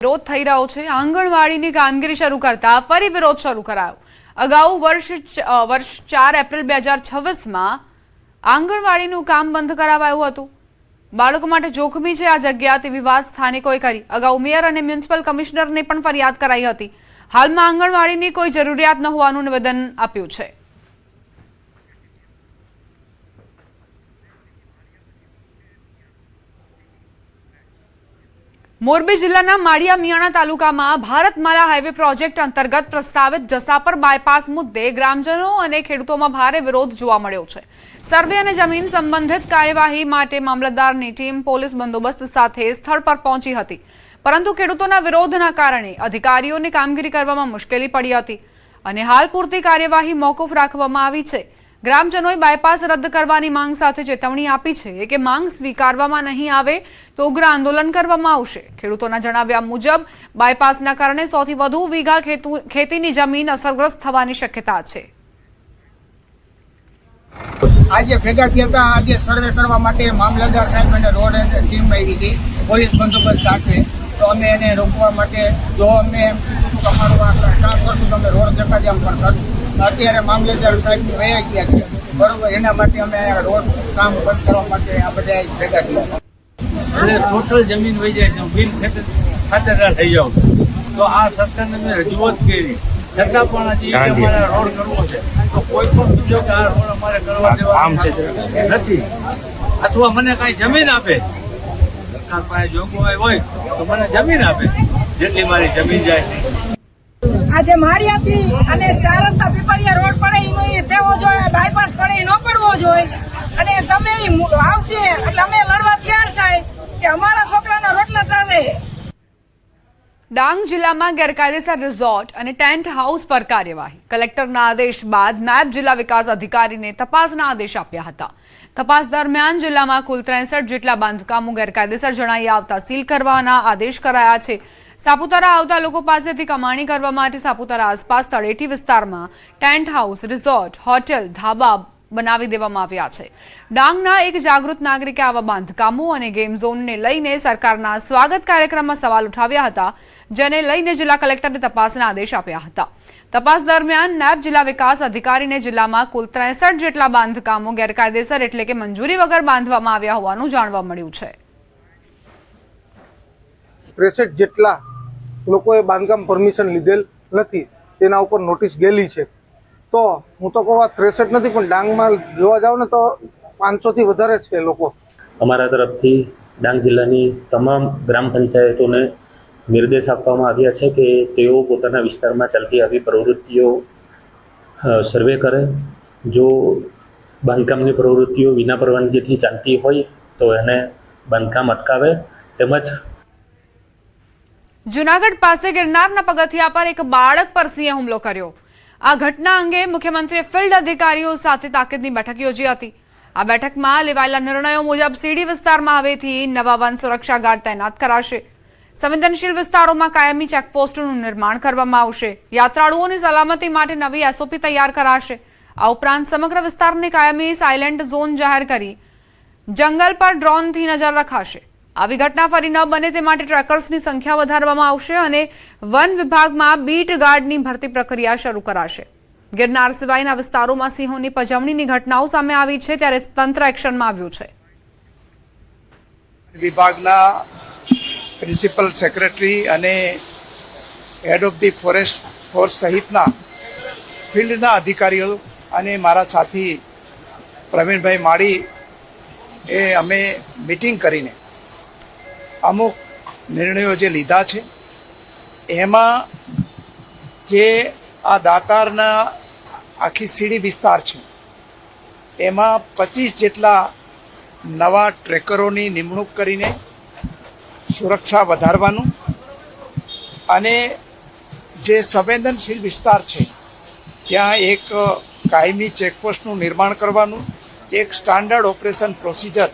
વિરોધ થઈ રહ્યો છે। આંગણવાડીની કામગીરી શરૂ કરતા ફરી વિરોધ શરૂ કરાયો। અગાઉ વર્ષ 4 એપ્રિલ 2026માં આંગણવાડીનું કામ બંધ કરાવાયું હતું। બાળકો માટે જોખમી છે આ જગ્યા તેવી વાત સ્થાનિકોએ કરી। અગાઉ મેયર અને મ્યુનિસિપલ કમિશનરને પણ ફરિયાદ કરાઈ હતી। હાલમાં આંગણવાડીની કોઈ જરૂરિયાત ન હોવાનું નિવેદન આપ્યું છે। મોરબી જિલ્લાના માળિયા મિયાણા તાલુકામાં ભારતમાલા હાઈવે પ્રોજેક્ટ અંતર્ગત પ્રસ્તાવિત જસાપર બાયપાસ મુદ્દે ગ્રામજનો અને ખેડૂતોમાં ભારે વિરોધ જોવા મળ્યો છે। સર્વે અને જમીન સંબંધિત કાર્યવાહી માટે મામલતદારની ટીમ પોલીસ બંદોબસ્ત સાથે સ્થળ પર પહોંચી હતી, પરંતુ ખેડૂતોના વિરોધના કારણે અધિકારીઓને કામગીરી કરવામાં મુશ્કેલી પડી હતી અને હાલ પૂરતી કાર્યવાહી મોકૂફ રાખવામાં આવી છે। ગ્રામજનોએ બાયપાસ રદ કરવાની માંગ સાથે ચેતવણી આપી છે કે માંગ સ્વીકારવામાં નહીં આવે તો ઉગ્ર આંદોલન કરવામાં આવશે। ખેડૂતોના જણાવ્યા મુજબ બાયપાસના કારણે 100 થી વધુ વીઘા ખેતીની જમીન અસરગ્રસ્ત થવાની શક્યતા છે। આજે ભેગા થયા હતા, આજે સર્વે કરવા માટે મામલતદાર સાહેબ અને રોડ ટીમ આવી હતી પોલીસ બંદોબસ્ત સાથે। તો અમે એને રોકવા માટે જો અમે તમારું આ કામ કરશું તો અમે રોડ ચકાજામ પણ કરશું। અત્યારે મામલતદાર સાહેબ વયા ગયા છે, બરોબર, એના માટે અમે રોડ કામ બંધ કરવા માટે આ બધા ભેગા થયા। ટોટલ જમીન વહી જાય છે, બિન ખાતેદાર થઈ જાવ તો આ સરકારને મેં રજૂઆત કરી, છતાં પણ હજી અમારે રોડ કરવો છે તો કોઈ પણ પૂછ્યો કે આ રોડ અમારે કરવા દેવા નથી, અથવા મને કાંઈ જમીન આપે, સરકાર પાસે જોગવાઈ હોય તો મને જમીન આપે, જેટલી મારી જમીન જાય। આજે માળિયાથી અને 4 રસ્તા પીપળિયા રોડ પડે એ તેવો જોઈએ, બાયપાસ પડે એ ન પડવો જોઈએ, અને તમે આવશે એટલે અમે લડવા તૈયાર છે કે અમારા છોકરાના રોટલા ન રહે। ડાંગ જિલ્લામાં ગેરકાયદેસર રિઝોર્ટ અને ટેન્ટ હાઉસ પર કાર્યવાહી। કલેક્ટરના આદેશ બાદ નાયબ જિલ્લા વિકાસ અધિકારીને તપાસના આદેશ આપ્યા હતા। તપાસ દરમિયાન જિલ્લામાં કુલ 63 જેટલા બાંધકામો ગેરકાયદેસર જણાઈ આવતા સીલ કરવાના આદેશ કરાયા છે। સાપુતારા આવતા લોકો પાસેથી કમાણી કરવા માટે સાપુતારા આસપાસ તળેટી વિસ્તારમાં ટેન્ટ હાઉસ, રિઝોર્ટ, હોટેલ, ધાબા બનાવી દેવામાં આવ્યા છે। ડાંગના એક જાગૃત નાગરિકે આવા બાંધકામો અને ગેમ ઝોનને લઈને સરકારના સ્વાગત કાર્યક્રમમાં સવાલ ઉઠાવ્યા હતા, જેને લઈને જિલ્લા કલેક્ટરે તપાસના આદેશ આપ્યા હતા। તપાસ દરમિયાન નાયબ જિલ્લા વિકાસ અધિકારીને જિલ્લામાં કુલ 63 જેટલા બાંધકામો ગેરકાયદેસર એટલે કે મંજૂરી વગર બાંધવામાં આવ્યા હોવાનું જાણવા મળ્યું છે। 63 જેટલા લોકોએ બાંધકામ પરમિશન લીધેલ નથી, તેના ઉપર નોટિસ ગયેલી છે। તો હું તો કહું 63 નથી, પણ ડાંગમાં જોવા જાવ ને તો 500 થી વધારે છે લોકો। અમારા તરફથી ડાંગ જિલ્લાની તમામ ગ્રામ પંચાયતોને નિર્દેશ આપવામાં આવ્યા છે કે તેઓ પોતાના વિસ્તારમાં ચાલતી આવી પ્રવૃત્તિઓ સર્વે કરે। જો બાંધકામની પ્રવૃત્તિઓ વિના પરવાનગીથી ચાલતી હોય તો એને બાંધકામ અટકાવે। તેમજ જૂનાગઢ પાસે ગિરનારના પગથિયા પર એક બાળક પર સિંહે હુમલો કર્યો। આ ઘટના અંગે મુખ્યમંત્રીએ ફિલ્ડ અધિકારીઓ સાથે તાકીદની બેઠક યોજી હતી। આ બેઠકમાં લેવાયેલા નિર્ણયો મુજબ સીડી વિસ્તારમાં હવેથી નવા વન સુરક્ષા ગાર્ડ તૈનાત કરાશે। સંવેદનશીલ વિસ્તારોમાં કાયમી ચેકપોસ્ટનું નિર્માણ કરવામાં આવશે। યાત્રાળુઓની સલામતી માટે નવી એસઓપી તૈયાર કરાશે। આ ઉપરાંત સમગ્ર વિસ્તારને કાયમી સાયલેન્ટ ઝોન જાહેર કરી જંગલ પર ડ્રોનથી નજર રખાશે। આવી ઘટના ફરી ન બને તે માટે ટ્રેકર્સની સંખ્યા વધારવામાં આવશે અને વન વિભાગમાં બીટ ગાર્ડની ભરતી પ્રક્રિયા શરૂ કરાશે। ગિરનાર સિવાયના વિસ્તારોમાં સિંહોની પજવણીની ઘટનાઓ સામે આવી છે, ત્યારે તંત્ર એક્શનમાં આવ્યું છે। વિભાગના પ્રિન્સિપલ સેક્રેટરી અને head of the forest force સહિતના ફિલ્ડના અધિકારીઓ અને મારા સાથી પ્રવીણભાઈ માળી અમે મીટિંગ કરીને અમુક નિર્ણયો જે લીધા છે, એમાં જે આ દાતારના આખી સીડી વિસ્તાર છે એમાં 25 જેટલા નવા ટ્રેકરોની નિમણૂક કરીને સુરક્ષા વધારવાનું, અને જે સંવેદનશીલ વિસ્તાર છે ત્યાં એક કાયમી ચેકપોસ્ટનું નિર્માણ કરવાનું, એક સ્ટાન્ડર્ડ ઓપરેશન પ્રોસિજર